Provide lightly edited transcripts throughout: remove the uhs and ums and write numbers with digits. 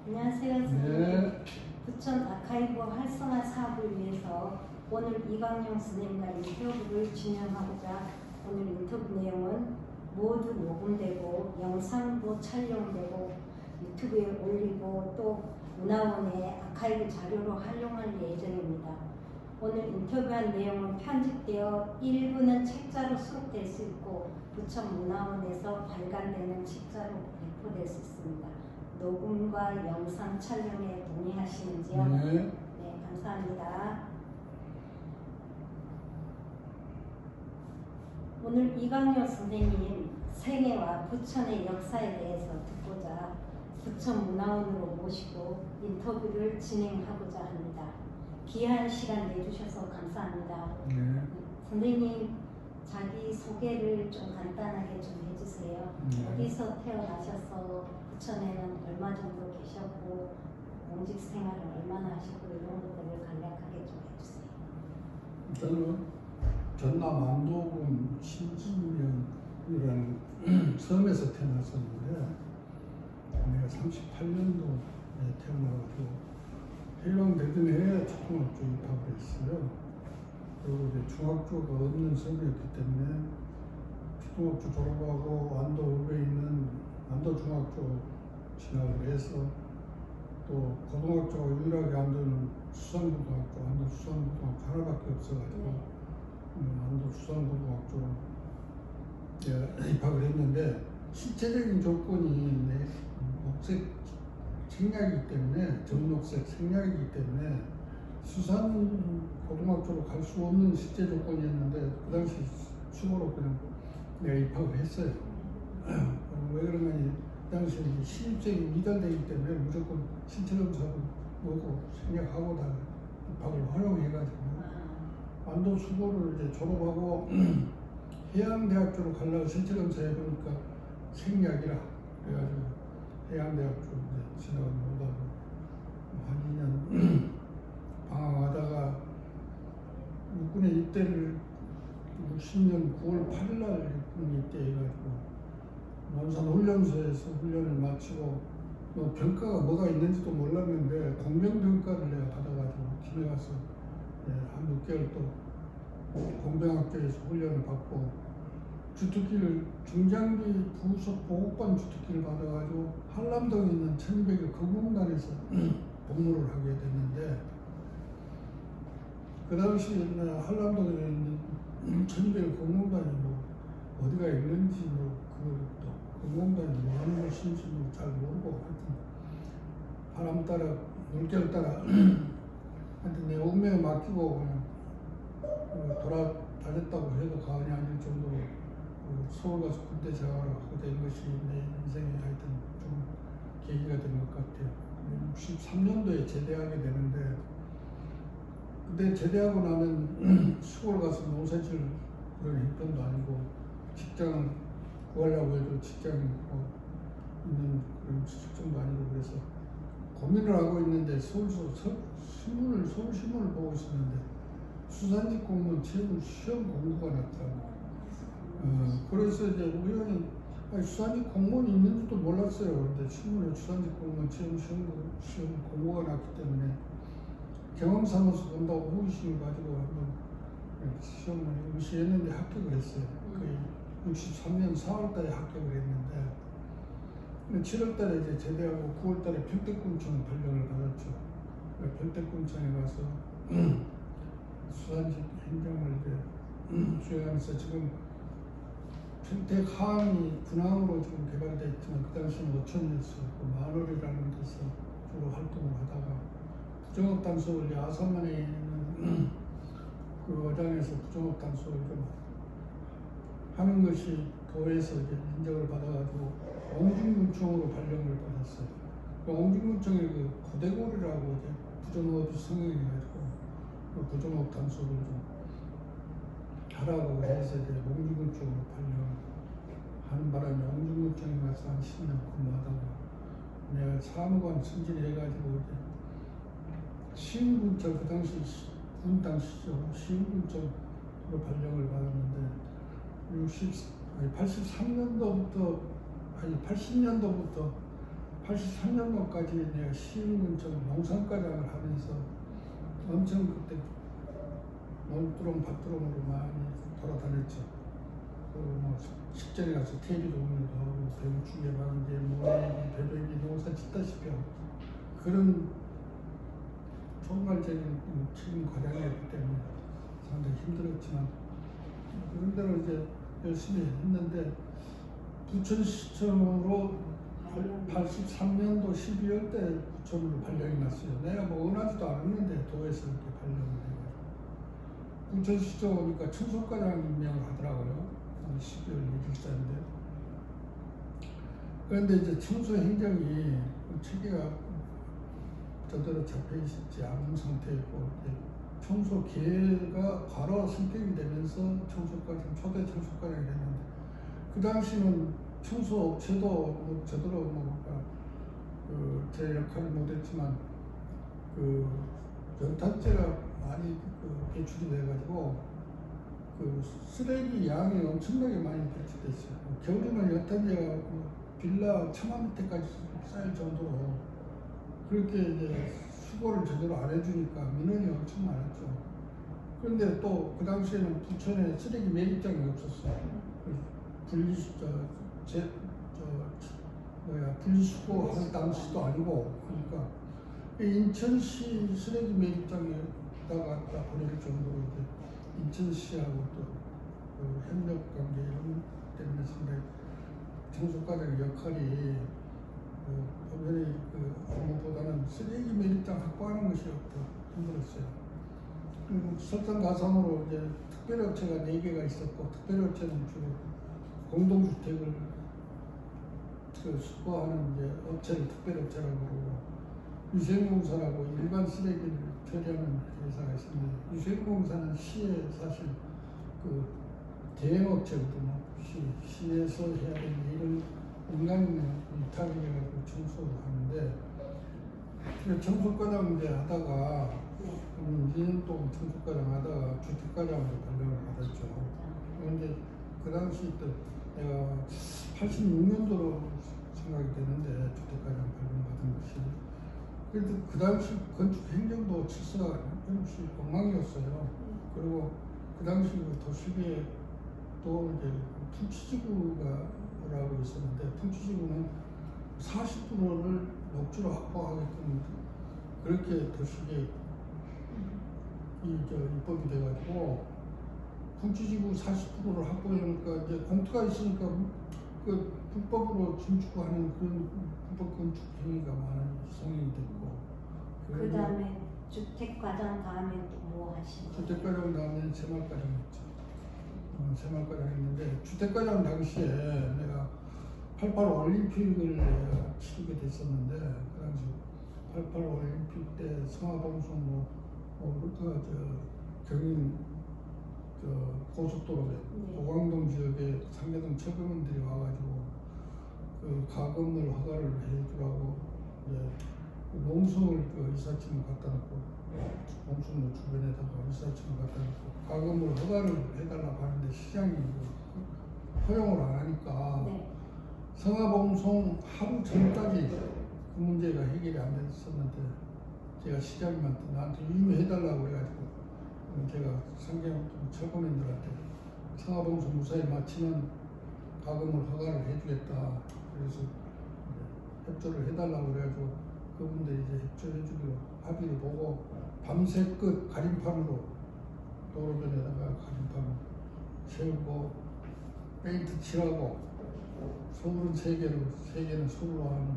안녕하세요, 선생님. 네. 부천 아카이브 활성화 사업을 위해서 오늘 이광용 선생님과 인터뷰를 진행하고자 오늘 인터뷰 내용은 모두 녹음되고 영상도 촬영되고 유튜브에 올리고 또 문화원의 아카이브 자료로 활용할 예정입니다. 오늘 인터뷰한 내용은 편집되어 일부는 책자로 수록될 수 있고 부천 문화원에서 발간되는 책자로 배포될 수 있습니다. 녹음과 영상 촬영에 동의하시는지요? 네. 네, 감사합니다. 오늘 이광용 선생님 생애와 부천의 역사에 대해서 듣고자 부천문화원으로 모시고 인터뷰를 진행하고자 합니다. 귀한 시간 내주셔서 감사합니다. 네. 선생님 자기 소개를 좀 간단하게 좀 해주세요. 네. 어디서 태어나셔서 부천에는 얼마 정도 계셨고 공직 생활을 얼마나 하셨고 이런 것들을 간략하게 좀 해주세요. 저는 전남 안도군 신진면이라는 섬에서 태어났었는데 내가 38년도에 태어나가지고 해방되던 해에 초등학교 입학을 했어요. 그리고 이제 중학교가 없는 섬이었기 때문에 초등학교 졸업하고 안도읍에 있는 안도중학교 진학을 해서 또 고등학교가 유일하게 안도는 수산고등학교, 안도 수산고등학교 하나밖에 없어가지고 안도 수산고등학교 입학을 했는데 실제적인 조건이 녹색 생략이기 때문에 전녹색 생략이기 때문에 수산고등학교로 갈 수 없는 실제 조건이었는데 그 당시 수고로 그냥 내가 입학을 했어요. 왜 그러냐면 그 당시에 신입생이 미달되기 때문에 무조건 신체검사를 보고 생략하고 다 입학을 활용해가지고 안도 수고를 이제 졸업하고 해양대학교로 가려고 신체검사 해보니까 생략이라 그래가지고 해양대학교 이제 지나가 못하고 한 2년 방황하다가 육군에 입대를 60년 9월 8일날 육군에 입대해가지고 논산 훈련소에서 훈련을 마치고 병가가 뭐가 있는지도 몰랐는데 공병병가를 내가 받아가지고 팀에 가서 한 6개월 또 공병학교에서 훈련을 받고 주특기를 중장비 부속 보급반 주특기를 받아가지고 한남동에 있는 1200의 거공단에서 복무를 하게 됐는데 그 당시 한남동에 있는 1200의 공공단이 뭐 어디가 있는지 그 공공단이 뭐 하는 것인지 잘 모르고 하여튼 바람 따라 물결 따라 하여튼 내 운명에 맡기고 그냥 다녔다고 해도 과언이 아닐 정도로 서울 가서 군대 생활을 하게 된 것이 내 인생에 하여튼 좀 계기가 된 것 같아요. 63년도에 제대하게 되는데 그때 제대하고 나면 시골 가서 농사질 그런 형편도 아니고 직장 구하려고 해도 직장이 있는 그런 직종도 아니고 그래서 고민을 하고 있는데 서울신문을 보고 있었는데 수산직 공무원 채용 시험 공고가 났더라고요. 그래서 이제 우연히 수산직 공무원이 있는지도 몰랐어요. 그런데 신문에 수산직 공무원 채용 시험 공고가 났기 때문에 경험 삼아서 본다고 호기심을 가지고 한번 시험을 응시했는데 합격을 했어요. 거의 63년 4월 달에 합격을 했는데 7월 달에 이제 제대하고 9월 달에 평택군청 발령을 받았죠. 평택군청에 가서 수산직 행정을 이제 수행하면서 지금 평택 하항이 군항으로 지금 개발되어 있지만 그 당시는 어촌이었어요. 만월이라는 데서 주로 활동을 하다가 부정업 단속을 야산만에 있는 그 어장에서 부정업 단속을 좀 하는 것이 도에서 이제 인정을 받아가지고 옹진군청으로 발령을 받았어요. 그 옹진군청에 그 고대골이라고 이제 부정업이 성행해가지고 그 부정업 단속을 좀 하라고 해서 이제 옹진군청으로 발령하는 바람에 옹진군청에 가서 한 10년 근무하다가 내가 사무관 승진해가지고 이제 시흥군청 그 당시 군 당시죠. 시흥군청으로 발령을 받았는데 80년도부터 83년도까지 내가 시흥 근처 농산과장을 하면서 엄청 그때 논두렁 밭두렁으로 많이 돌아다녔죠. 그뭐 식전에 가서 테이블 동료도 하고 배우중에 방제 모내기 배배기 농사 짓다시피 하고 그런 총괄적인 책임 과장이었기 때문에 상당히 힘들었지만 그런 대로 이제 열심히 했는데 부천시청으로 83년도 12월 때 부천으로 발령이 났어요. 내가 뭐 원하지도 않았는데 도에서 이렇게 발령이 돼가지고 부천시청 오니까 청소과장 임명을 하더라고요. 12월 1일자인데 그런데 이제 청소행정이 체계가 제대로 잡혀있지 않은 상태였고 청소계가 바로 승격이 되면서 청소과장 초대 청소과장이 됐는데 그 당시는 청소업체도 뭐 제대로 제 역할을 못했지만 그 연탄재가 많이 배출이 돼가지고 그 쓰레기 양이 엄청나게 많이 배출됐어요. 겨울에는 연탄재가 빌라 처마 밑에까지 쌓일 정도로 그렇게 이제 수거를 제대로 안 해주니까 민원이 엄청 많았죠. 그런데 또 그 당시에는 부천에 쓰레기 매립장이 없었어요. 분리수거할 당시도 아니고 그러니까 인천시 쓰레기 매립장에다가 보낼 정도로 이제 인천시하고 또 그 협력 관계 이런 때문에 상당히 청소과장의 역할이 법원의 업무보다는 쓰레기 매립장 확보하는 것이 더 힘들었어요. 그리고 설상가상으로 이제 특별업체가 4개가 있었고 특별업체는 주로 공동주택을 수거하는 이제 업체를 특별업체라고 부르고 유생공사라고 일반 쓰레기를 처리하는 회사가 있습니다. 유생공사는 시에 사실 그 대행업체거든요. 시에서 해야 되는 일을 민간인에 위탁해가지고 청소를 하는데 청소과장 이제 하다가 2년 동안 청소과장 하다가 주택과장으로 발령을 받았죠. 그런데 그 당시 때 내가 86년도로 생각이 되는데 주택과장 발령받은 것이 그래도 그 당시 건축 행정도 질서가 형없이 엉망이었어요. 그리고 그 당시 도시계에 또 이제 풍치지구가라고 있었는데 풍치지구는 40%를 녹지로 확보하게끔 그렇게 도시계획 입법이 돼가지고 풍치지구 40%를 확보하니까 이제 공터가 있으니까 그 불법으로 신축하는 그런 불법 건축 행위가 많은 성인이 됐고 그 다음에 주택과장 다음에 또 뭐 하시나요? 주택과장 다음에 새마을과장 했죠. 새마을과장 했는데 주택과장 당시에 내가 88 올림픽을 치르게 됐었는데 그 당시 88 올림픽 때 성화봉송 경인 고속도로에 오광동 지역에 상계동 철거민들이 와가지고 그 가건물 허가를 해주라고 농성을 이삿짐을 갖다 놓고 농성로 주변에다가 이삿짐을 갖다 놓고 가건물 허가를 해달라고 하는데 시장이 허용을 안 하니까 성화봉송 하루 전까지 그 문제가 해결이 안 됐었는데 제가 시장님한테 나한테 유임해달라고 해가지고 제가 상계동 철거민들한테 성화봉송 무사히 마치면 가건물 허가를 해주겠다. 그래서 협조를 해달라고 그래가지고 그분들이 이제 협조해주기로 합의를 보고 밤새 끝 가림판으로 도로변에다가 가림판 세우고 페인트 칠하고 서울은 3개는 손으로 하는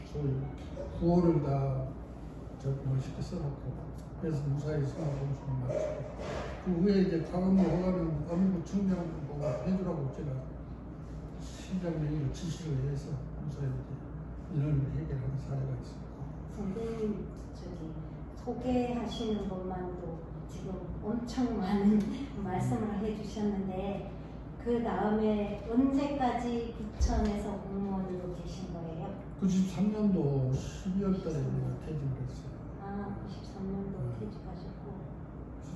소위 구호를 다 멋있게 써놓고 그래서 무사히 성화봉송을 마치고 그 후에 이제 가건물 허가는 어민구 청장을 보고 해주라고 제가 시장 명의로 지시를 해서 무사히 민원을 해결하는 사례가 있습니다. 선생님 소개하시는 것만도 지금 엄청 많은 말씀을 해주셨는데 그 다음에 언제까지 부천에서 공무원으로 계신 거예요? 93년도 12월 달에 내가 퇴직을 했어요. 93년도 퇴직하셨고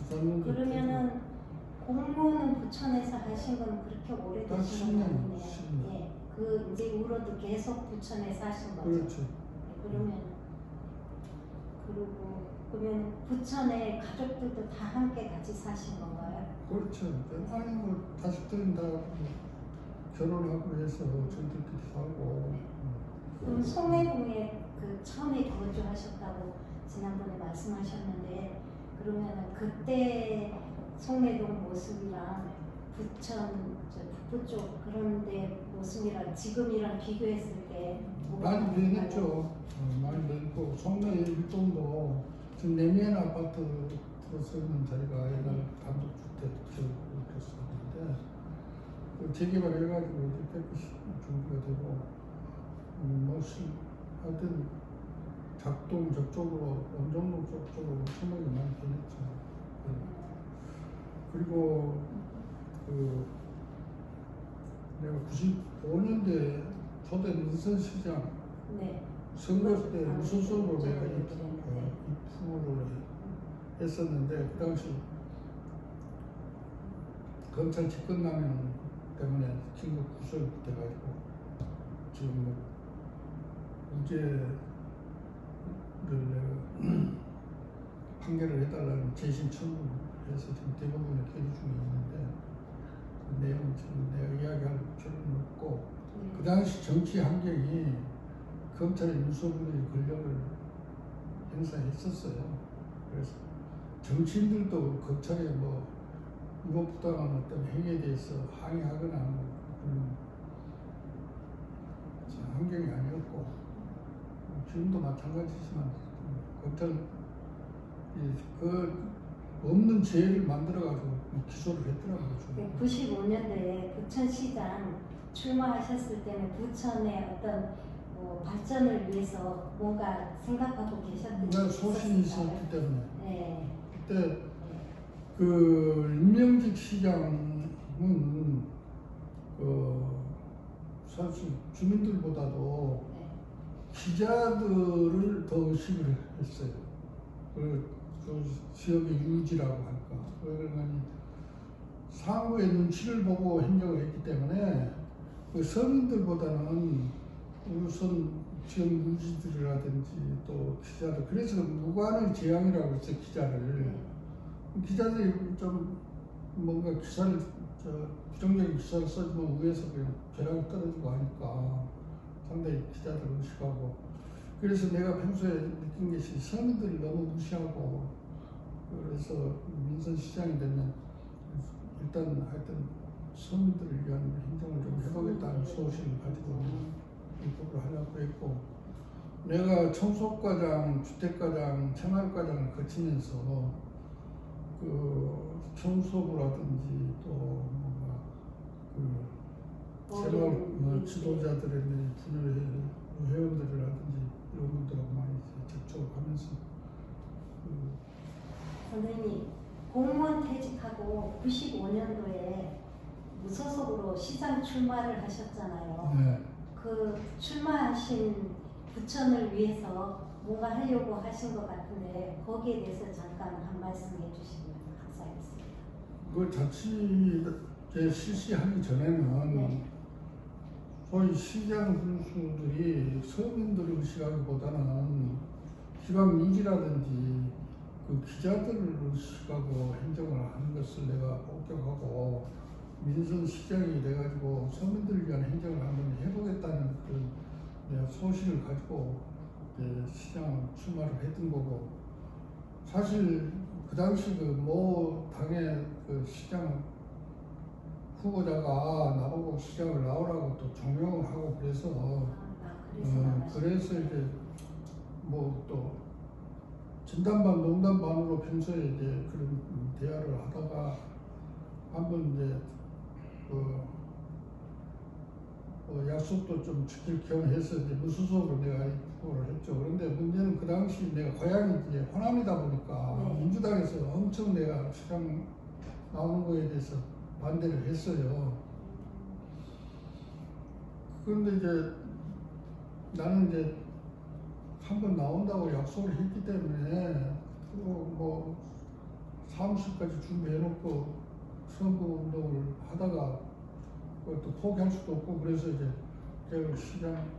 93년도 그러면은 공무원은 부천에서 하신 건 그렇게 오래되신 건 아니네요. 10년. 예. 그 이제 이후로도 계속 부천에 사신 거죠? 그렇죠. 네, 그러면 부천에 가족들도 다 함께 같이 사신 건가요? 그렇죠. 아니 뭐 자식들은 다 결혼하고 해서 저희들끼리 살고. 그럼 송내동에 그 처음에 거주하셨다고 지난번에 말씀하셨는데 그러면 그때 송내동 모습이랑 부천 북부 쪽 그런데 모습이랑 지금이랑 비교했을 때 많이 변했죠. 많이 변했고 송내 일동도 지금 내면 아파트 들어서는 자리가 옛날 단독주택 지었었는데 그 재개발해가지고 이제 깨끗이 준비가 되고 하여튼 작동 저쪽으로 원정로 쪽으로 생각이 많이 변했죠. 그리고 그 내가 95년도에 초대 민선시장 네. 선거 때 무소속으로 내가 네. 입후보를 했었는데 그 당시 검찰 집권남용 때문에 긴급 구속돼가지고 지금 뭐 무죄를 내가 판결을 해달라는 재심 청구해서 지금 대법원에 계류 중에 있는데 그 내용은 지금 내가 이야기할 필요는 없고 그 당시 정치 환경이 검찰의 무소불위 권력을 행사했었어요. 그래서 정치인들도 검찰의 뭐 무법부당한 어떤 행위에 대해서 항의하거나 뭐 그런 환경이 아니었고 지금도 마찬가지지만 검찰 그 없는 죄를 만들어가지고 기소를 했더라고요. 95년도에 부천시장 출마하셨을 때는 부천의 어떤 발전을 위해서 뭔가 생각하고 계셨는지 소신이 있었기 때문에 네. 그때 그 임명직 시장은 사실 주민들보다도 네. 기자들을 더 의식을 했어요. 그 지역의 유지라고 할까. 그러니 상부의 눈치를 보고 행정을 했기 때문에 그 서민들보다는 우선 지역 유지들이라든지 또 기자들 그래서 무관의 재앙이라고 했어요. 기자들이 좀 뭔가 기사를 부정적인 기사를 써주면 위에서 그냥 벼락이 떨어지고 하니까 상당히 기자들을 의식하고 그래서 내가 평소에 느낀 것이 서민들을 너무 무시하고 그래서 민선시장이 되면 일단 하여튼 서민들을 위한 행정을 좀 해보겠다는 소신을 가지고 입법을 하려고 했고 내가 청소과장, 주택과장, 생활과장을 거치면서 그 청소부라든지 또 뭔가 그 생활 지도자들의 분야 회원들이라든지 이런 분들하고 많이 접촉을 하면서 선생님 공무원 퇴직하고 95년도에 무소속으로 시장 출마를 하셨잖아요. 네. 그 출마하신 부천을 위해서 뭔가 하려고 하신 것 같은데 거기에 대해서 잠깐 한 말씀 해주시면 감사하겠습니다. 그 자치제 실시하기 전에는 네. 소위 시장 군수들이 서민들을 의식하기보다는 지방 민지라든지 그 기자들을 의식하고 행정을 하는 것을 내가 목격하고 민선 시장이 돼가지고 서민들을 위한 행정을 한번 해보겠다는 그 내가 소신을 가지고 시장 출마를 했던 거고 사실 그 당시 그 모 당의 그 시장 후보자가 나보고 시장을 나오라고 또 종용을 하고 그래서 그래서 이제 뭐 또 진담반 농담반으로 평소에 이제 그런 대화를 하다가 한번 이제 약속도 좀 지킬 겸 해서 이제 무소속으로 내가 입후보를 했죠. 그런데 문제는 그 당시 내가 고향이 이제 호남이다 보니까 민주당에서 엄청 내가 시장 나오는 거에 대해서 반대를 했어요. 그런데 이제 나는 이제 한번 나온다고 약속을 했기 때문에 뭐 사무실까지 준비해놓고 선거 운동을 하다가 그것도 포기할 수도 없고 그래서 이제 시장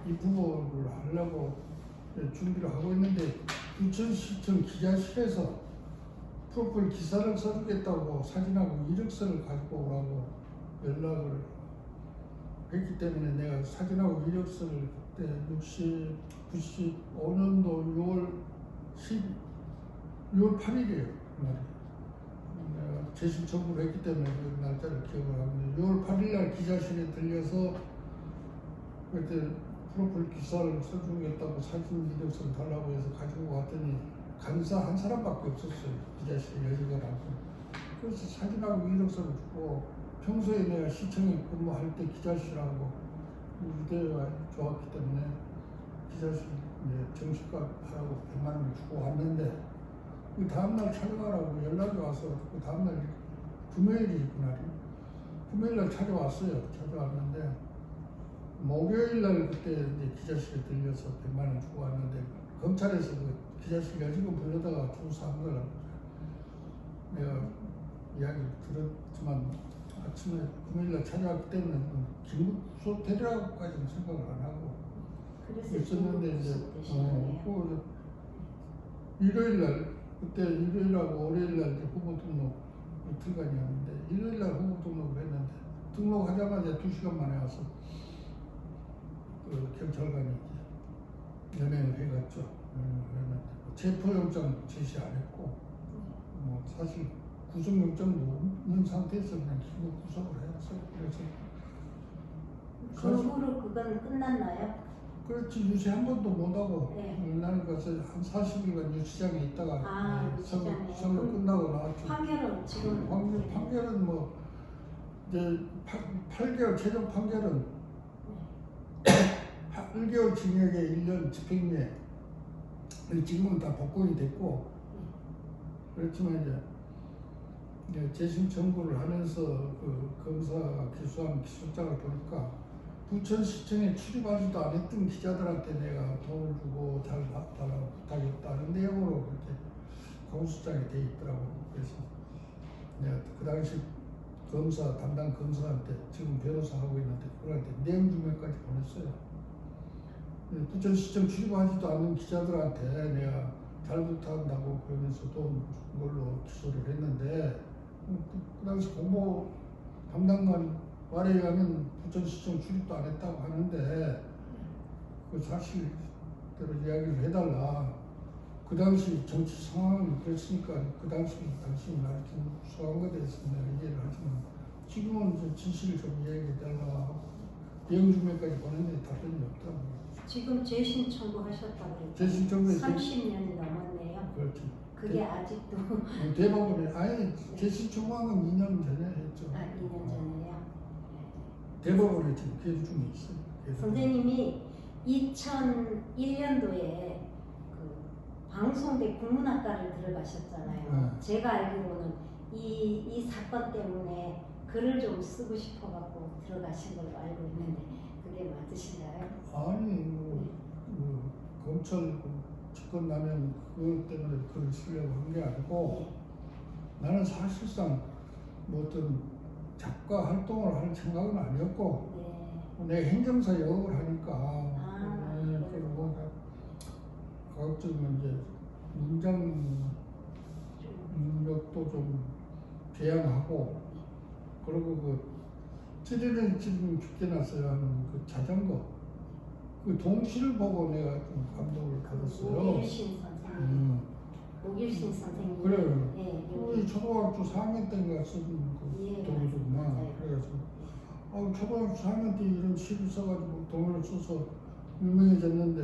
입후보를 하려고 준비를 하고 있는데 부천시청 기자실에서 프로필 기사를 써주겠다고 사진하고 이력서를 가지고 오라고 연락을 했기 때문에 내가 사진하고 이력서를 그때 95년도 6월 8일이에요. 그날이. 내가 재심 청구를 했기 때문에 그 날짜를 기억을 하는데 6월 8일날 기자실에 들려서 그때 프로필 기사를 써주겠다고 사진 이력서를 달라고 해서 가지고 왔더니 간사 한 사람밖에 없었어요. 기자실에 여직을 하고. 그래서 사진하고 이력서를 주고 평소에 내가 시청에 근무할 때 기자실하고 유대가 좋았기 때문에 기자실 정식값 하라고 100만 원을 주고 왔는데 그 다음날 찾아가라고 연락이 와서 그 다음날 금요일이 그날이 금요일날 찾아왔어요. 찾아왔는데 목요일날 그때 이제 기자실에 들려서 100만 원 주고 왔는데 검찰에서 그 기자실 여직원 불러다가 조사한 걸 내가 이야기 들었지만 아침에 금요일날 찾아왔기 때문에 긴급 수업 되리라고까지는 생각을 안 하고 있었는데 이제 일요일날 그때 일요일하고 월요일날 이제 후보 등록 이틀간이었는데 일요일날 후보 등록을 했는데 등록하자마자 2시간 만에 와서 그 경찰관이 연행을 해갔죠. 체포영장 제시 안 했고 사실 구속영장도 없는 상태에서 그냥 긴급 구속을 해왔어요. 그래서 그 후로 그건 끝났나요? 그렇지 유세 한 번도 못하고 네. 나는 그래서 한 40일간 유치장에 있다가 선거 끝나고 나왔죠. 판결은 지금 판결은 뭐 이제 8개월 최종 판결은 8개월 징역에 1년 집행유예 지금은 다 복권이 됐고 그렇지만 이제 재심 청구를 하면서 그 검사가 기소한 기소장을 보니까 부천시청에 출입하지도 않았던 기자들한테 내가 돈을 주고 잘 봐달라고 부탁했다는 내용으로 그렇게 공소장에 돼 있더라고. 그래서 내가 그 당시 검사 담당 검사한테 지금 변호사 하고 있는데 그한테 내용 증명까지 보냈어요. 부천시청 출입하지도 않는 기자들한테 내가 잘 부탁한다고 그러면서 돈 준 걸로 기소를 했는데 그 당시 공보 담당관 말에 의하면 부천시청 출입도 안 했다고 하는데 그 사실대로 이야기를 해달라. 그 당시 정치 상황은 그랬으니까 그 당시 당신이 나를 구속한 것에 대해서 내가 이해를 하지만 지금은 이제 진실을 좀 이야기해달라. 내용 증명까지 보냈는데 답변이 없더라고요. 지금 재심 청구하셨다고 그랬죠? 재심 청구에 30년이 넘었네요. 그렇죠. 그게 아직도 대법원에 아예 재심 청구한 건 2년 전에 했죠. 2년 전에요. 대법원에 지금 계류 중에 있어요. 선생님이 2001년도에 그 방송대 국문학과를 들어가셨잖아요. 제가 알기로는 이 사건 때문에 글을 좀 쓰고 싶어갖고 들어가신 걸로 알고 있는데 그게 맞으신가요? 아니 검찰 집권 나면 그것 때문에 글을 쓰려고 한 게 아니고 나는 사실상 뭐 어떤 작가 활동을 할 생각은 아니었고 내가 행정사 영업을 하니까 그리고 가급적이면 이제 문장력도 좀 개양하고 그리고 그 트레이닝 지금 죽게났어요 하는 그 자전거 그 동시를 보고 내가 좀 감동을 받았어요. 오길신 선생님. 오길신 선생님. 그래요. 네, 우리 초등학교 4학년 때인가 쓴 그 동이구나. 그래서 초등학교 4학년 때 이런 시를 써가지고 동을 써서 유명해졌는데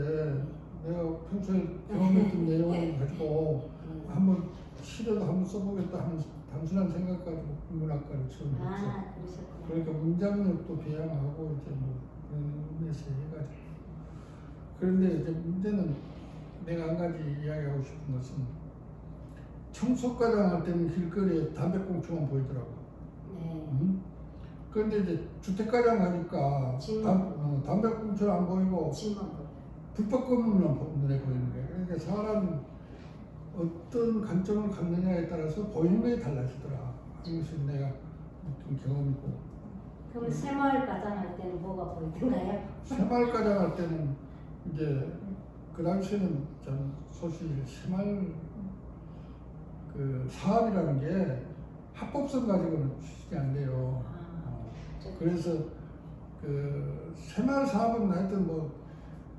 내가 평소에 경험했던 내용을 가지고 한번 시라도 한번 써보겠다 하는 단순한 생각 가지고 국문학과를 처음 했죠. 그러니까 문장력도 배양하고 이제 뭐 그런 의미에서 해가지고 그런데 이제 문제는 내가 한 가지 이야기하고 싶은 것은 청소과장 할 때는 길거리에 담배꽁초만 보이더라고. 그런데 이제 주택과장 하니까 담배꽁초는 안 보이고 불법 건물만 눈에 보이는 거예요. 그러니까 사람은 어떤 관점을 갖느냐에 따라서 보이는 게 달라지더라. 이것이 내가 느낀 경험이고 그럼 새마을 가장할 때는 뭐가 보이던가요? 새마을 가장할 때는 이제 그 당시에는 전 소실 새마을 그 사업이라는 게 합법성 가지고는 추진이 안 돼요. 그래서 그 새마을 사업은 하여튼 뭐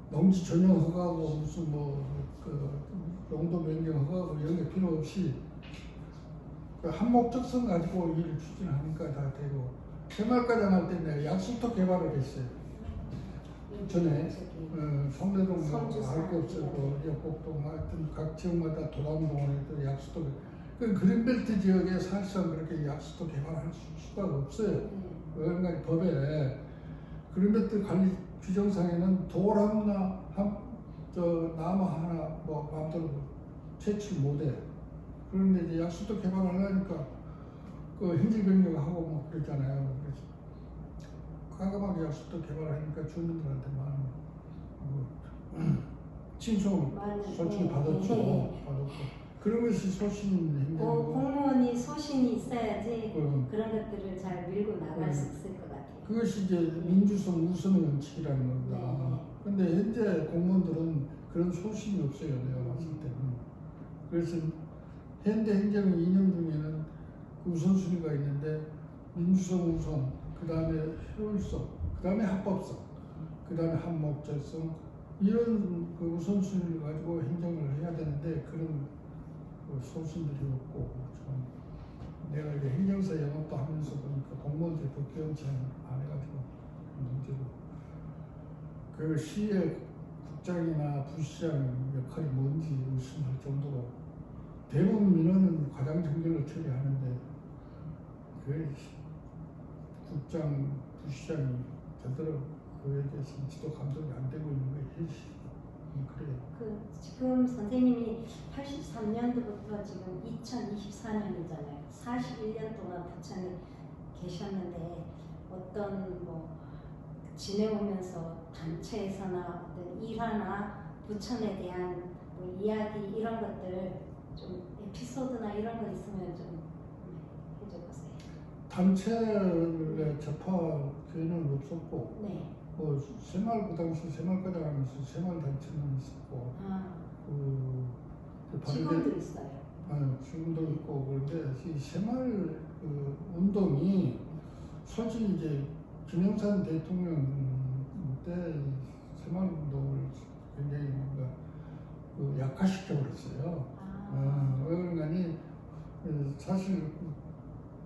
농지 전용 허가고 무슨 뭐 그 용도 변경 허가고 이런 게 필요 없이 그 한 목적성 가지고 일을 추진하니까 다 되고 새마을 가장할 때 내가 약수터 개발을 했어요. 전에 성내동 알거 없었고 역곡동 하여튼 각 지역마다 도담동원에도 약수도 그 그린벨트 지역에 사실상 그렇게 약수도 개발할 수가 없어요. 그러니까 법에 그린벨트 관리 규정상에는 돌 하나 나무 하나 뭐 마음대로 채취 못해. 그런데 이제 약수도 개발을 하니까 그 행정 변경하고 뭐 그랬잖아요. 그래서 과감하게 약수도 개발하니까 주민들한테만 칭송 솔직히 받았죠. 받았고 그런 것이 소신 행정이고 공무원이 소신이 있어야지 그런 것들을 잘 밀고 나갈 수 있을 것 같아요. 그것이 이제 민주성 우선의 원칙이라는 겁니다. 근데 현재 공무원들은 그런 소신이 없어요. 내가 봤을 때는. 그래서 현대 행정 이념 중에는 우선순위가 있는데 민주성 우선, 그 다음에 효율성, 그 다음에 합법성, 그 다음에 한목적성 이런 그 우선순위를 가지고 행정을 해야 되는데 그런 그 소신들이 없고 참 내가 이제 행정사 영업도 하면서 보니까 공무원들이 복귀연치 안 해가지고 문제고 그 시의 국장이나 부시장 역할이 뭔지 의심할 정도로 대부분 민원은 과장 정결로 처리하는데 그 국장, 부시장이 제대로 그에 대해서 지도 감독이 안 되고 있는 게 그래요. 지금 선생님이 83년도부터 지금 2024년이잖아요. 41년 동안 부천에 계셨는데 어떤 뭐 지내오면서 단체에서나 어떤 일화나 부천에 대한 뭐 이야기 이런 것들 좀 에피소드나 이런 거 있으면 좀 해줘보세요. 단체에 접할 기회는 없었고 네. 뭐 새마을 그 당시 새마을가장 하면서 새마을 단체는 있었고 지금도 있어요. 지금도 있고 그런데 이 새마을 그 운동이 솔직히 이제 김영삼 대통령 때 새마을 운동을 굉장히 뭔가 그 약화시켜 버렸어요. 그러니 사실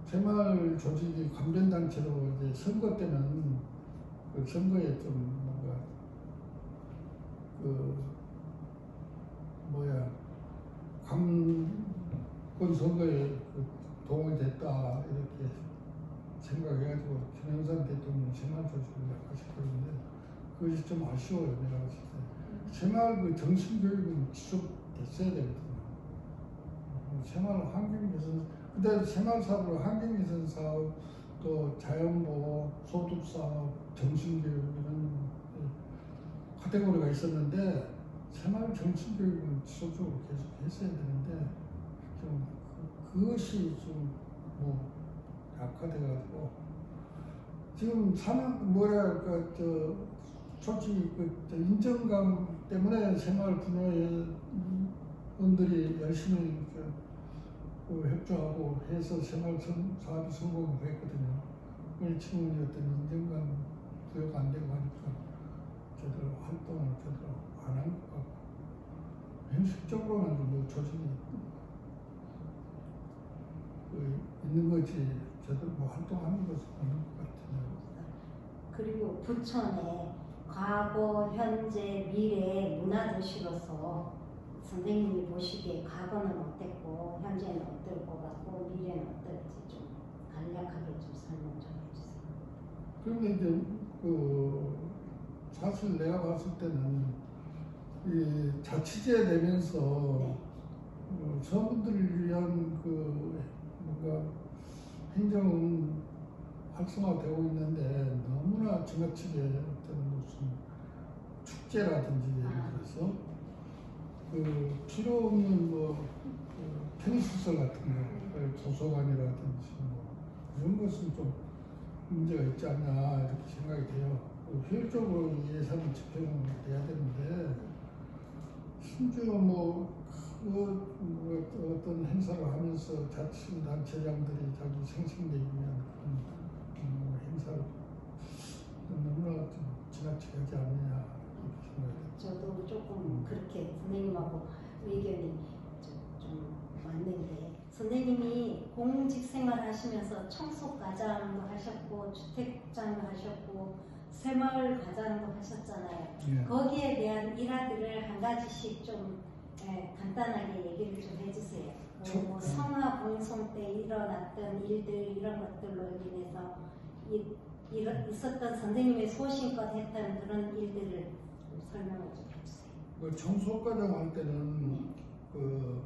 새마을 조직이 관변단체로 이제 선거 때는 그 선거에 좀 뭔가 그 관권 선거에 그 도움이 됐다 이렇게 생각해가지고 김영삼 대통령 새마을 조직을 약화시켰는데 그것이 좀 아쉬워요. 내가 봤을 때 새마을 그 정신교육은 지속됐어야 되거든요. 새마을 환경개선 근데 새마을 사업으로 환경개선 사업 또 자연보호, 소득사업, 정신교육 이런 카테고리가 있었는데 새마을 정신교육은 지속적으로 계속 했어야 되는데 좀 그것이 좀 뭐 약화돼가지고 지금 솔직히 인정감 때문에 새마을 분야원들이 열심히 협조하고 해서 새마을 사업이 성공을 했거든요. 지금 어떤 인정감 부여가 안 되고 하니까 제대로 활동을 제대로 안 한 것 같고 현실적으로는 뭐 조직이 있는 거지 제대로 뭐 활동하는 것은 없는 것 같아요. 그리고 부천에 과거, 현재, 미래 문화도시로서 선생님이 보시기에 과거는 어땠고 현재는 어떨 것 같고 미래는 어떨지 좀 간략하게 좀 설명 좀 해주세요. 그런데 이제 사실 내가 봤을 때는 이 자치제 되면서 서민들을 위한 뭔가 행정은 활성화되고 있는데 너무나 지나치게 어떤 무슨 축제라든지 예를 들어서 필요 없는 편의시설 같은 거, 도서관이라든지 이런 것은 좀 문제가 있지 않나 이렇게 생각이 돼요. 효율적으로 예산을 집행돼야 되는데 심지어 어떤 행사를 하면서 자치단체장들이 자기 생색내기면 그런 행사를 너무나 좀 지나치게 하지 않느냐 이렇게 생각해요. 저도 조금 그렇게 선생님하고 의견이 좀 맞는데, 선생님이 공직 생활 하시면서 청소과장도 하셨고 주택장도 하셨고 새마을 과장도 하셨잖아요. 예. 거기에 대한 일화들을 한 가지씩 좀 간단하게 얘기를 좀 해주세요. 뭐 성화 봉송 때 일어났던 일들, 이런 것들로 인해서 있었던 선생님의 소신껏 했던 그런 일들을 좀 설명을 좀 해주세요. 청소과장 할 때는 그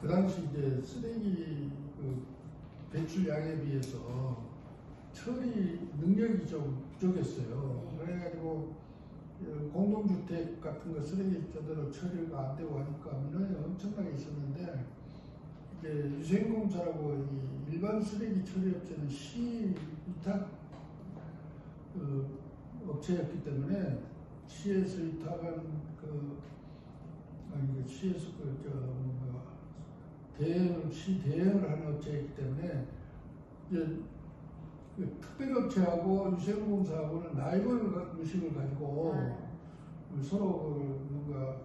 당시 이제 쓰레기 배출량에 비해서 처리 능력이 좀 부족했어요. 네. 그래가지고 공동주택 같은 거 쓰레기 제대로 처리가 안 되고 하니까 민원이 엄청나게 있었는데, 이제 유생공사라고 이 일반 쓰레기 처리 업체는 시 위탁 업체였기 때문에 시에서 위탁한 시에서 시 대행을 하는 업체이기 때문에 이제 특별업체하고 유생공사하고는 라이벌 의식을 가지고 서로 뭔가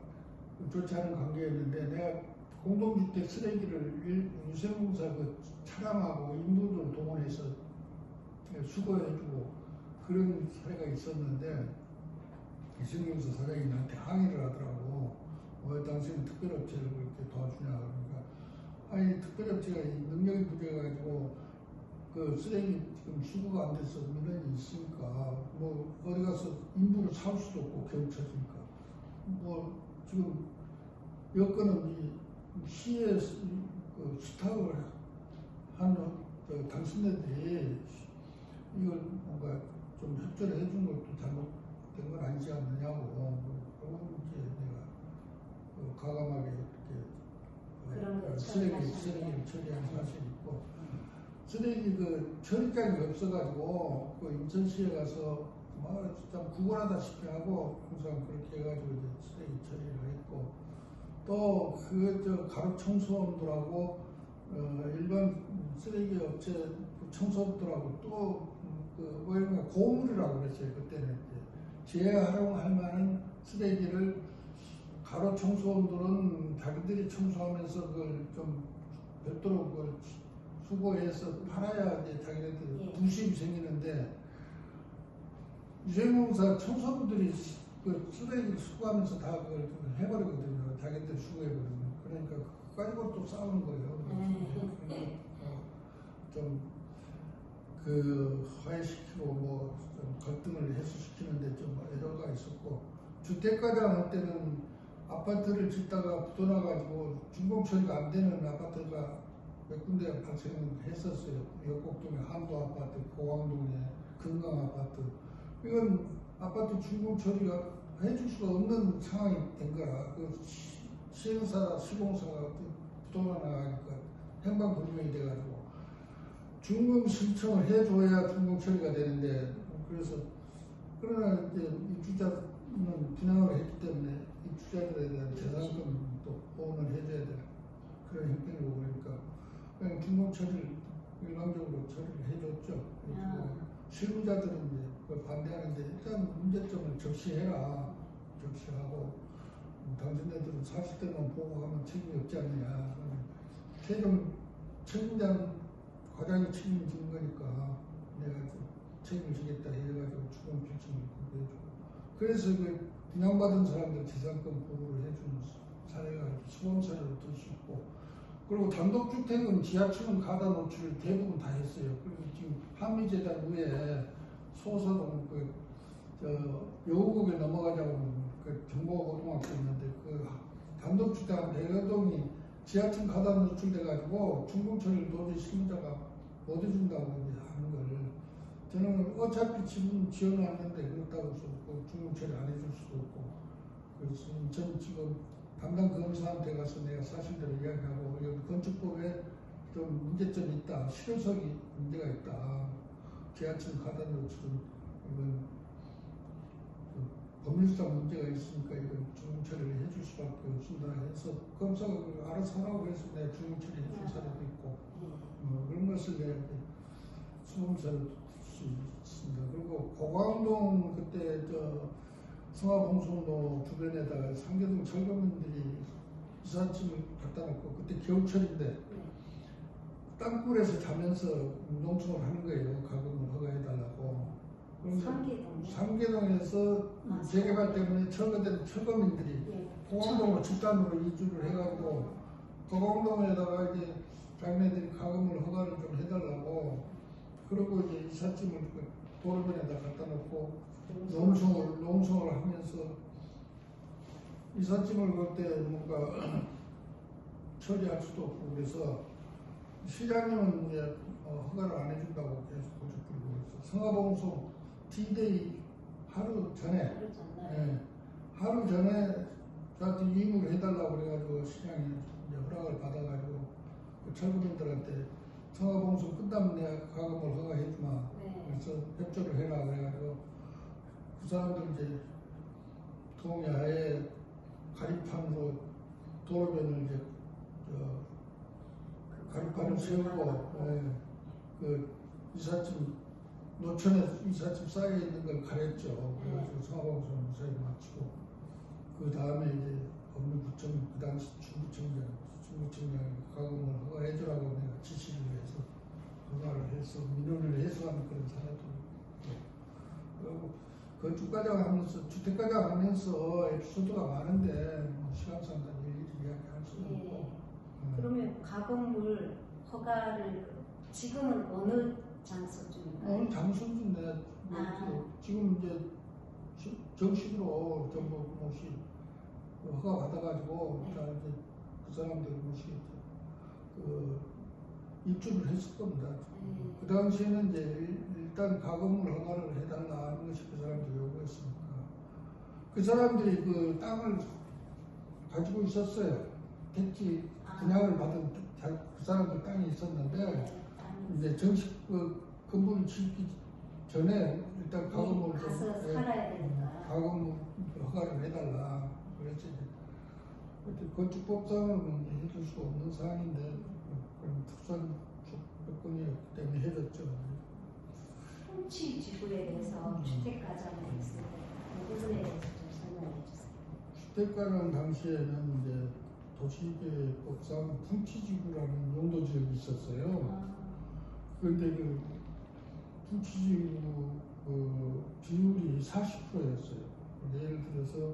좋지 않은 관계였는데, 내가 공동주택 쓰레기를 유생공사 차량하고 인부들 동원해서 수거해주고 그런 사례가 있었는데, 유생공사 사장이 나한테 항의를 하더라고. 왜 당신은 특별업체를 그렇게 도와주냐. 그러니까 아니, 특별업체가 능력이 부족해가지고 쓰레기 지금 수거가 안 돼서 민원이 있으니까 어디 가서 인부를 살 수도 없고 경찰이니까 지금 여건은 이 시에 스탑을 하는 당신네들이 이걸 뭔가 좀 협조를 해준 것도 잘못된 건 아니지 않느냐고. 그건 이제 내가 과감하게 이렇게 쓰레기를 처리한 사실이 있고, 쓰레기 처리장이 없어가지고 인천시에 가서 진짜 구걸하다시피 하고 항상 그렇게 해가지고 이제 쓰레기 처리를 했고, 또 가로 청소원들하고 일반 쓰레기 업체 청소업들하고 또 고물이라고 그랬어요. 그때는 재활용할 만한 쓰레기를 가로 청소원들은 자기들이 청소하면서 그걸 좀 별도로 수거해서 팔아야 이제 자기네들 부심이 생기는데, 유생공사 청소부들이 쓰레기 수거하면서 다 그걸 해버리거든요. 자기들 수거해버리면. 그러니까 그거 가지고 또 싸우는 거예요. 좀 화해시키고 좀 갈등을 해소시키는데 좀 에러가 있었고, 주택과장 할 때는 아파트를 짓다가 붙어나가지고 준공처리가 안 되는 아파트가 몇 군데 발생했었어요. 역곡동에 한도아파트, 고강동에 금강아파트. 이건 아파트 준공처리가 해줄 수가 없는 상황이 된 거라. 시행사, 시공사가 붙어나가니까 행방불명이 돼가지고 준공 신청을 해줘야 준공 처리가 되는데, 그러나 이제 입주자는 분양을 했기 때문에 입주자들에 대한 재산금도 보험을 해줘야 될 그런 형편이고, 그러니까 그냥 준공 처리를 일방적으로 처리를 해줬죠. 실무자들은 이제 반대하는데, 일단 문제점을 적시해라. 적시하고 당신네들은 사실대로만 보고하면 책임이 없지 않느냐. 최종 책임자는 과장이 책임지는 거니까 내가 책임을 지겠다 해가지고 추공 필증을 해주고, 그래서 분양받은 사람들 재산권 보호를 해주는 사례가 수범 사례로 들 수 있고, 그리고 단독주택은 지하층은 가다 노출을 대부분 다 했어요. 그리고 지금 한미재단 위에 소서동 여우국에 넘어가자고 정보고등학교 있는데, 단독주택 한 100여 동이 지하층 가다 노출돼가지고 준공처리를 도저히 실무자가 못 해준다고 이제 하는 거를, 저는 어차피 집은 지어놨는데 그렇다고 해서 준공처리 안 해줄 수도 없고, 그래서 저는 지금 담당 검사한테 가서 내가 사실대로 이야기하고, 여기 건축법에 좀 문제점이 있다, 실효성이 문제가 있다, 지하철 가다놓치는 이건 그 법률상 문제가 있으니까 이건 중공 처리를 해줄 수밖에 없습니다 해서 검사가 알아서 하라고 해서 내가 중공 처리 해준 사례도 있고 그런 것을 내가 이제 수긍서를 수 있습니다. 그리고 고강동 그때 저 성화봉송로 주변에다가 상계동 철거민들이 이삿짐을 갖다 놓고 그때 겨울철인데 땅굴에서 자면서 농성을 하는 거예요. 가금을 허가해달라고. 상계동에서 재개발 때문에 철거된 철거민들이 고강동으로 집단으로 이주를 해가지고 고강동에다가 이제 자기네들이 가금을 허가를 좀 해달라고 그러고 이제 이삿짐을 도로변에다 갖다 놓고 농성을 하면서 이삿짐을 그때 뭔가 처리할 수도 없고 그래서 시장님은 이제 허가를 안 해준다고 계속 고집 부리고 있어. 성화봉송 D-Day 하루 전에 저한테 이임을 해달라고 그래가지고 시장이 이제 허락을 받아가지고 그 철거민들한테 성화봉송 끝나면 내가 가금을 허가해주마. 그래서 협조를 해라 그래가지고 그 사람들 이제 동야에 가리판으로 도로변을 이제 가리판을 세우고 그 이삿짐 노천에 이삿짐 쌓여 있는 걸 가렸죠. 그래가지고 성화봉송 무사히 마치고 그 다음에 이제 법무부청 그 당시 중구청장이 가금을 허가해주라고 내가 지시를 해서 허가를 해서 민원을 해소하는 그런 사례도 있고 그리고 건축과장 하면서 주택과장 하면서 에피소드가 많은데 시간상 다 일일이 이야기할 수는 없고 그러면 가금을 허가를 지금은 어느 장소 중인가요? 어느 장소인데 지금 이제 정식으로 전부 모시 허가 받아가지고 이제 그 사람들 모시 그 입주를 했을 겁니다. 그 당시에는 이제 일단 가금을 허가를 해달라 하는 것이 그 사람들이 요구했으니까 그 사람들이 그 땅을 가지고 있었어요. 택지 분양을 받은 그 사람들 땅이 있었는데 이제 정식 그 건물을 짓기 전에 일단 가금을 가서 살아야 되니까 가금 허가를 해달라. 그래서 이제 건축법상으로는 해줄 수 없는 사안인데 그런 특수한 조건이었기 때문에 해줬죠. 통치 지구에 대해서 주택가장이 있을 때 그 부분에 대해서 좀 설명해 주세요. 주택가장 당시에는 이제 도시계획법상 풍치지구라는 용도지역이 있었어요. 그런데 그 풍치지구 그 비율이 40%였어요. 예를 들어서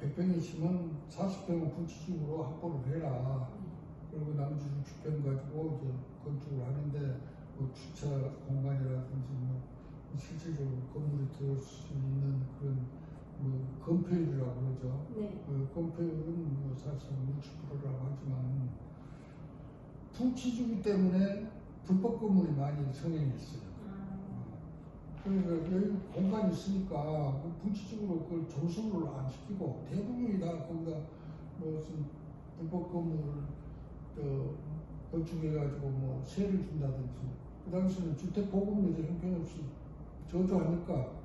100평이시면 40평은 풍치지구로 확보를 해라. 그리고 나머지 60평 가지고 이제 건축을 하는데 뭐 주차 공간이라든지 뭐 실질적으로 건물이 들어올 수 있는 그런 뭐 건폐율이라고 그러죠. 그 건폐율은 뭐 사실 60%라고 하지만 풍치주기 때문에 불법 건물이 많이 성행했어요. 그러니까 여기 공간이 있으니까 풍치적으로 그걸 정수를 안 시키고 대부분이 다 거기다 무슨 불법 건물을 건축해가지고 뭐 세를 준다든지 그 당시에는 주택보급률이 형편없이 저조하니까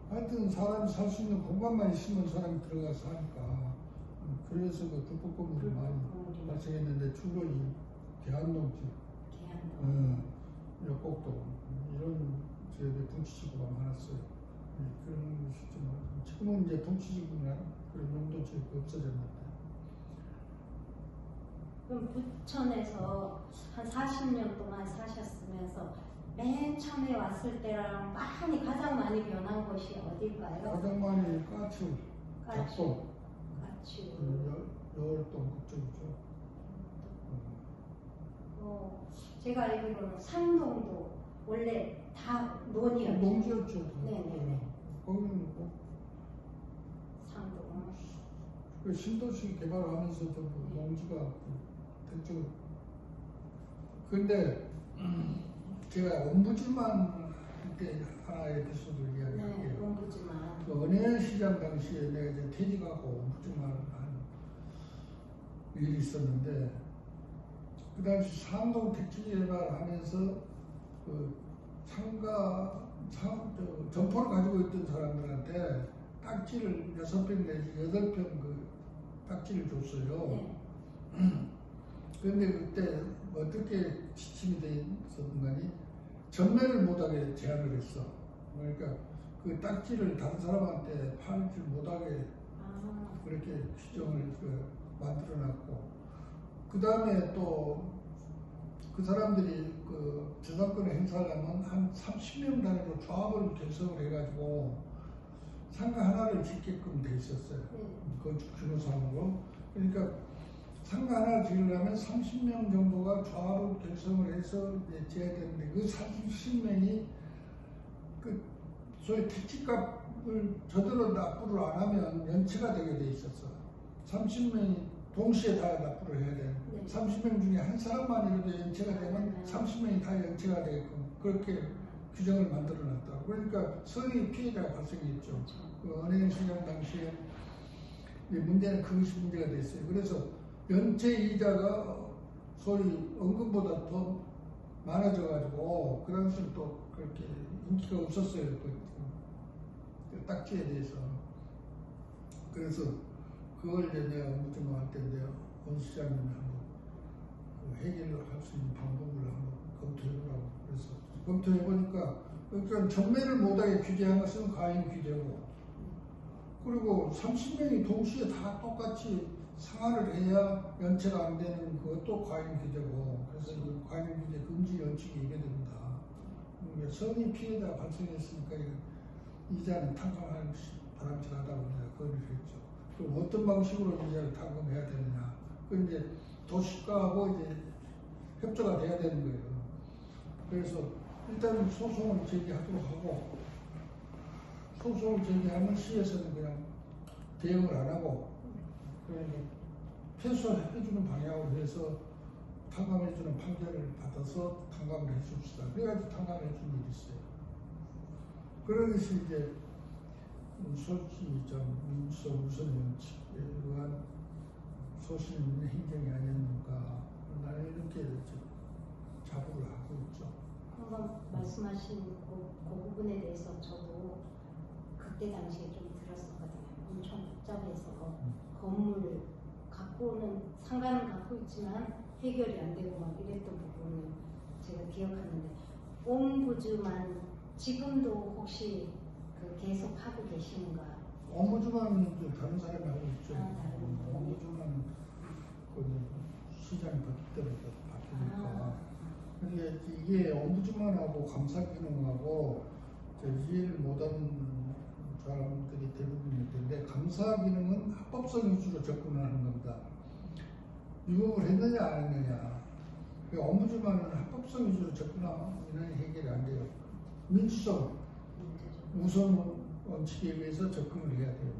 하여튼 사람이 살 수 있는 공간만 있으면 사람이 들어가서 하니까 그래서 그 불법 건물이 많이 발생했는데 주로 이 계안동 지역, 역곡동 이런 지역에 풍치지구가 많았어요. 그런 것이 좀 지금은 이제 풍치지구나 그런 용도 지역이 없어졌는데. 그럼 부천에서 한 40년 동안 사셨으면서 맨 처음에 왔을 때랑 가장 많이 변한 곳이 어딜까요? 가장 많이 까치, 작동, 여월동 그쪽이죠. 제가 알기로는 산동도 원래 다 논이었죠. 농지였죠. 네네네. 거기는 뭐 산동. 그 신도시 개발하면서 전부 농지가 됐죠. 근데 제가 옴부즈만 그때 하나의 에피소드를 이야기할게요. 네, 옴부즈만. 그 은혜시장 당시에 내가 이제 퇴직하고 옴부즈만 한 일이 있었는데 그 당시 상동 택지 개발하면서 그 점포를 가지고 있던 사람들한테 딱지를 6평 내지 8평 그 딱지를 줬어요. 그런데 그때 어떻게 지침이 돼 있었는가니 전매를 못하게 제한을 했어. 그러니까 그 딱지를 다른 사람한테 팔지 못하게 그렇게 규정을 만들어놨고, 그 다음에 또 그 사람들이 그 저작권을 행사하려면 한 30명 단위로 조합을 결성을 해가지고 상가 하나를 짓게끔 돼 있었어요. 건축 규모상으로. 그러니까 상가 하나를 지으려면 30명 정도가 조합을 결성을 해서 지어야 되는데, 그 30명이 그 소위 택지값을 저대로 납부를 안 하면 연체가 되게 돼 있었어. 30명이 동시에 다 납부를 해야 돼. 30명 중에 한 사람만이라도 연체가 되면 30명이 다 연체가 되게끔 그렇게 규정을 만들어 놨다. 그러니까 선의 피해가 발생했죠. 그 은행 시장 당시에 문제는 그것이 문제가 됐어요. 그래서 연체 이자가 소위 원금보다 더 많아져가지고 그 당시에 또 그렇게 인기가 없었어요. 그 딱지에 대해서. 그래서 그걸 이제 내가 업무주무할 때 이제 원수장님이 한번 그 해결을 할 수 있는 방법을 한번 검토해보라고. 그래서 검토해보니까 그러니까 전매를 못하게 규제한 것은 과잉 규제고, 그리고 30명이 동시에 다 똑같이 상환을 해야 연체가 안 되는 그것도 과잉 규제고, 그래서 이 과잉 규제 금지 연칙이 이게 됩니다. 그러니까 선의 피해가 발생했으니까 이자는 탕감할 바람직하다고 내가 건의를 했죠. 그럼 어떤 방식으로 이자를 탕감해야 되느냐? 그 이제 도시가하고 이제 협조가 돼야 되는 거예요. 그래서 일단은 소송을 제기하도록 하고, 소송을 제기하면 시에서는 그냥 대응을 안 하고 그러니까 패소해주는 방향으로 해서 탕감해주는 판결을 받아서 탕감을 해줍시다. 그래가지고 탕감해준 일이 있어요. 그런 것이 이제 솔직히 좀 민주적 우선 원칙에 의한 소신 있는 행정이 아니었는가, 나는 이렇게 자부를 하고 있죠. 방금 말씀하신 그 부분에 대해서 저도 그때 당시에 좀 들었었거든요. 엄청 복잡해서 건물 갖고는 상가는 갖고 있지만 해결이 안 되고 막 이랬던 부분을 제가 기억하는데, 옴부즈만 지금도 혹시 그 계속 하고 계시는가? 업무주만은 다른 사람이 하고 있죠. 다른 업무주만 그 시장이 바뀔 때마다 바뀌니까. 근데 이게 업무주만하고 감사 기능하고 이해를 못하는 사람들이 대부분일 텐데, 감사 기능은 합법성 위주로 접근하는 겁니다. 위법을 했느냐 안 했느냐. 업무주만은 합법성 위주로 접근하면 해결이 안 돼요. 민주성 우선 원칙에 의해서 접근을 해야 돼요.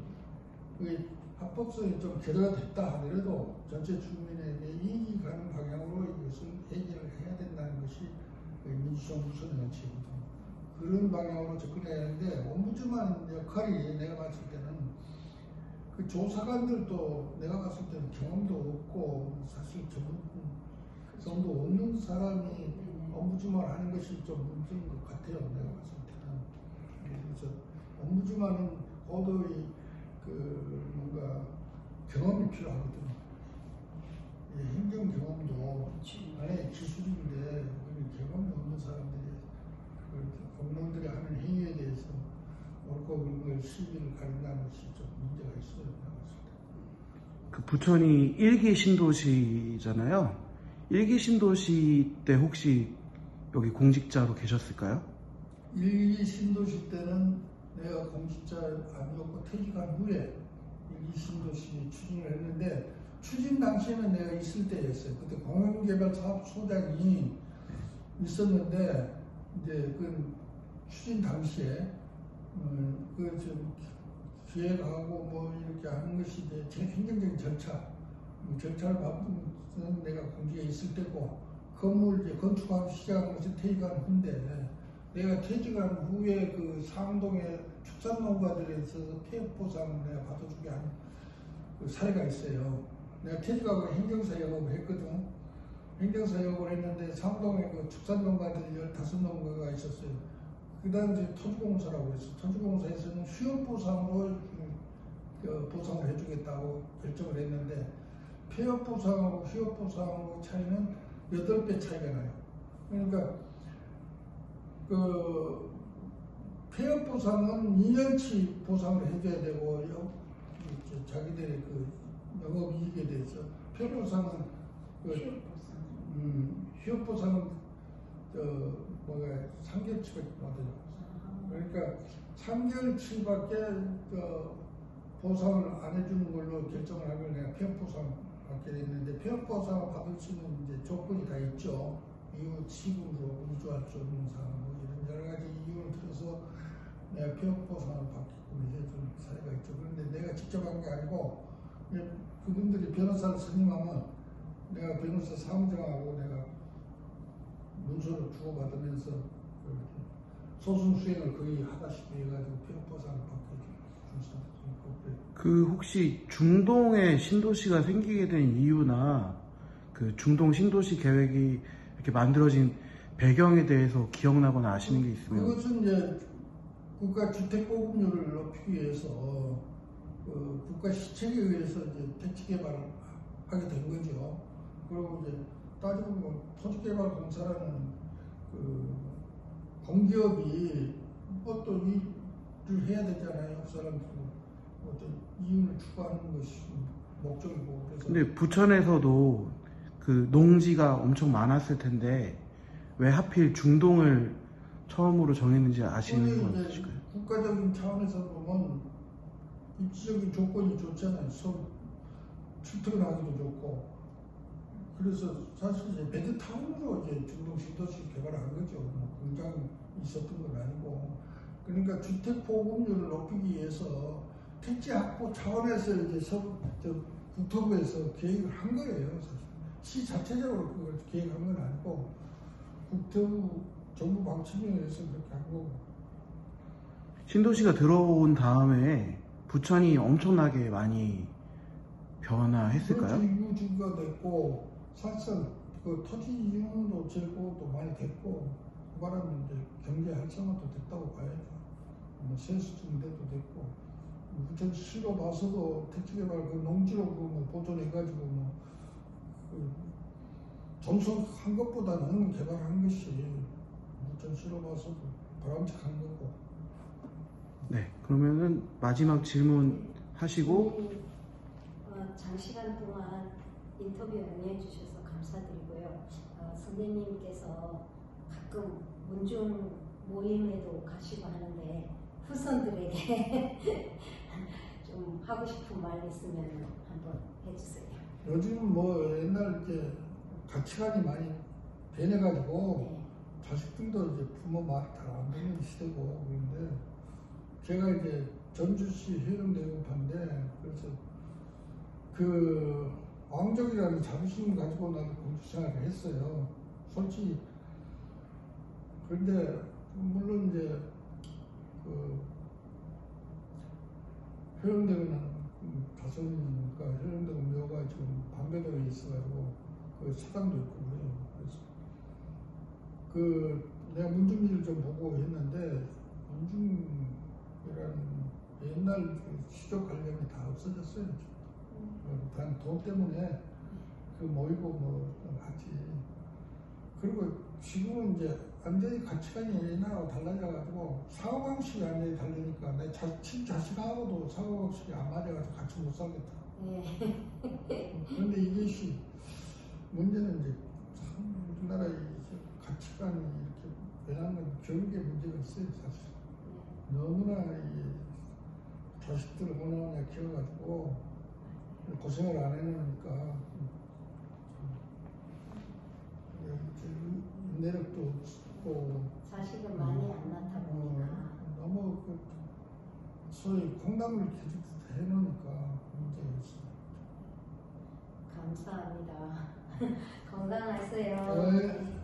그게 합법성이 좀 제도가 됐다 하더라도 전체 주민에게 이익이 가는 방향으로 이것을 해결을 해야 된다는 것이 민주성 우선 원칙입니다. 그런 방향으로 접근해야 하는데, 옴부즈만 역할이 내가 봤을 때는 그 조사관들도 내가 봤을 때는 경험도 없고 사실 전문성도 없는 사람이 옴부즈만 하는 것이 좀 문제인 것 같아요. 내가 봤을 때는. 그래서 옴부즈만은 고도의 그 뭔가 경험이 필요하거든요. 행정 경험도 아예 기술인데 경험이 없는 사람들이 공무원들이 하는 행위에 대해서 옳고 그름을 시비를 가린다는 것이 좀 문제가 있어요. 그 부천이 1기 신도시잖아요. 1기 신도시 때 혹시 여기 공직자로 계셨을까요? 1기 신도시 때는 내가 공직자 아니었고 퇴직한 후에 1기 신도시 추진을 했는데, 추진 당시에는 내가 있을 때였어요. 그때 공영개발사업소장이 있었는데, 이제 그 추진 당시에 그 좀 기획하고 뭐 이렇게 하는 것이 이제 제 행정적인 절차를 밟는 내가 공직에 있을 때고, 건물 이제 건축하고 시작한 것이 퇴직한 후인데, 내가 퇴직한 후에 그 상동의 축산농가들에서 폐업 보상을 내가 받아주게 한 그 사례가 있어요. 내가 퇴직하고 행정사 영업을 했거든. 행정사역을 했는데 상동에 그 축산농가들이 15농가가 있었어요. 그 다음 이제 토지공사라고 했어요. 토지공사에서는 휴업보상으로 보상을 해주겠다고 결정을 했는데 폐업보상하고 휴업보상하고 차이는 8배 차이가 나요. 그러니까 그 폐업보상은 2년치 보상을 해줘야 되고 자기들의 그 영업이익에 대해서 폐업보상은 휴업보상은 3개월치밖에 받아요. 그러니까 3개월치밖에 보상을 안 해주는 걸로 결정을 하면 내가 폐업보상 받게 됐는데 폐업보상을 받을 수 있는 이제 조건이 다 있죠. 이후 시군으로 우주할 수 없는 상황 뭐 이런 여러 가지 이유를 들어서 내가 폐업보상을 받게끔 해준 사례가 있죠. 그런데 내가 직접 한 게 아니고 그분들이 변호사를 선임하면 내가 변호사 사무장하고 내가 문서를 주고받으면서 소송 수행을 거의 하다시피 해가지고 폐업보상을 받게 준 그 혹시 중동에 신도시가 생기게 된 이유나 그 중동 신도시 계획이 이렇게 만들어진 배경에 대해서 기억나거나 아시는 게 있으면? 그것은 이제 국가 주택 보급률을 높이기 위해서 국가 시책에 의해서 이제 택지 개발을 하게 된 거죠. 그리고 이제 따지고 보면 토지개발공사라는 그 공기업이 또 일을 해야 되잖아요. 그 사람들 어떤 이윤을 추구하는 것이 목적이고. 그래서 근데 부천에서도 그 농지가 엄청 많았을 텐데 왜 하필 중동을 처음으로 정했는지 아시는 건 있으실까요? 국가적인 차원에서 보면 입지적인 조건이 좋잖아요. 서울 출퇴근하기도 좋고. 그래서 사실 이제 베드타운으로 이제 중동 신도시 개발한 거죠. 뭐 공장이 있었던 건 아니고. 그러니까 주택 보급률을 높이기 위해서 택지 확보 차원에서 이제 국토부에서 계획을 한 거예요. 사실. 시 자체적으로 그걸 계획한 건 아니고 국토부 정부 방침에 의해서 그렇게 한 거고. 신도시가 들어온 다음에 부천이 엄청나게 많이 변화했을까요? 유지가 됐고 사실상 그 토지 이용도 재고도 많이 됐고 그 바람에 이제 경제 활성화도 됐다고 봐야죠. 뭐 세수 증대도 됐고 부천시로 봐서도 택지개발 그 농지로 뭐 보존해가지고 전속한 것보다는 개발한 것이 부천시로 봐서도 바람직한 거고. 네, 그러면은 마지막 질문 하시고. 장시간 동안 인터뷰 응해주셔서 감사드리고요. 선생님께서 가끔 문중 모임에도 가시고 하는데 후손들에게 좀 하고 싶은 말 있으면 한번 해주세요. 요즘은 뭐 옛날 이제 가치관이 많이 변해가지고 자식들도 이제 부모 말 잘 안 듣는 시대고. 그런데 제가 이제 전주시 해운대구파인데 그래서 그 왕족이라는 자부심을 가지고 나도 공주 생활을 했어요. 솔직히. 그런데 물론 이제 그 해운대구는 다솜이니까 해운대구 묘가 지금 방배동에 있어가지고 그 사당도 있고 그래요. 그래서 그 내가 문중리를 좀 보고 했는데 문중이라는 옛날 그 시조 관련이 다 없어졌어요. 단 돈 때문에 그 모이고 뭐 하지. 그리고 지금은 이제 완전히 가치관이 옛날하고 달라져가지고 사고방식이 완전히 다르니까 내 자식하고도 사고방식이 안 맞아가지고 같이 못 살겠다. 그런데 이것이 문제는 이제 참 우리나라의 가치관이 이렇게 변한 건 교육에 문제가 있어요. 사실 너무나 이 자식들을 하나하나 키워가지고 고생을 안 해놓으니까 내력도 없고 자식은 많이 안 낳다 보니까 너무 그 소위 콩나물 계속 해놓으니까 문제가 있어요. 감사합니다. 건강하세요. 네.